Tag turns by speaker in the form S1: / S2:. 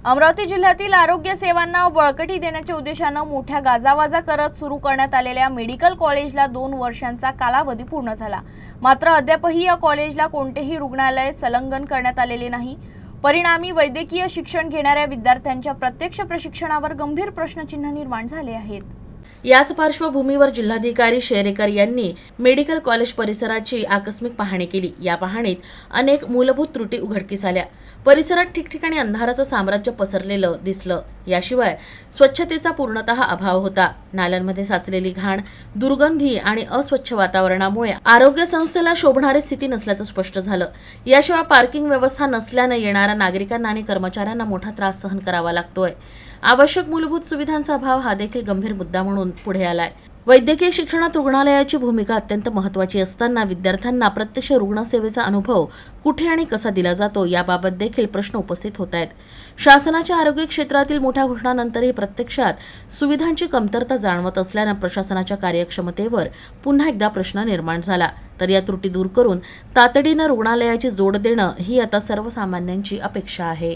S1: अमरावती जिल्ह्यातील आरोग्य सेवांना बळकटी देण्याच्या उद्देशाने मोठ्या गाजावाजा करत सुरू करण्यात आलेल्या मेडिकल कॉलेजला 2 वर्षांचा कालावधी पूर्ण झाला। मात्र अद्यापही या कॉलेजला कोणतेही रुग्णालय संलग्न करण्यात आलेले नाही। परिणामी वैद्यकीय शिक्षण घेणाऱ्या विद्यार्थ्यांच्या प्रत्यक्ष प्रशिक्षणावर गंभीर प्रश्नचिन्ह निर्माण झाले आहेत।
S2: याच पार्श्वभूमीवर जिल्हाधिकारी शेरेकर यांनी मेडिकल कॉलेज परिसराची आकस्मिक पाहणी केली। या पाहणीत अनेक मूलभूत त्रुटी उघडकीस आल्या। परिसरात ठिकठिकाणी अंधाराचं साम्राज्य पसरलेलं दिसलं। याशिवाय स्वच्छतेचा पूर्णतः अभाव होता। नाल्यांमध्ये साचलेली घाण, दुर्गंधी आणि अस्वच्छ वातावरणामुळे आरोग्य संस्थेला शोभणारी स्थिती नसल्याचं स्पष्ट झालं। याशिवाय पार्किंग व्यवस्था नसल्याने येणाऱ्या नागरिकांना आणि कर्मचाऱ्यांना मोठा त्रास सहन करावा लागतोय। आवश्यक मूलभूत सुविधांचा अभाव हा देखील गंभीर मुद्दा म्हणून पुढे आलाय। वैद्यकीय शिक्षणात रुग्णालयाची भूमिका अत्यंत महत्त्वाची असताना विद्यार्थ्यांना प्रत्यक्ष रुग्णसेवेचा अनुभव कुठे आणि कसा दिला जातो याबाबत देखील प्रश्न उपस्थित होत आहेत। शासनाच्या आरोग्य क्षेत्रातील मोठ्या घोषणांनंतरही प्रत्यक्षात सुविधांची कमतरता जाणवत असल्याने प्रशासनाच्या कार्यक्षमतेवर पुन्हा एकदा प्रश्न निर्माण झाला। तर या त्रुटी दूर करून तातडीने रुग्णालयाची जोड देणं ही आता सर्वसामान्यांची अपेक्षा आहे।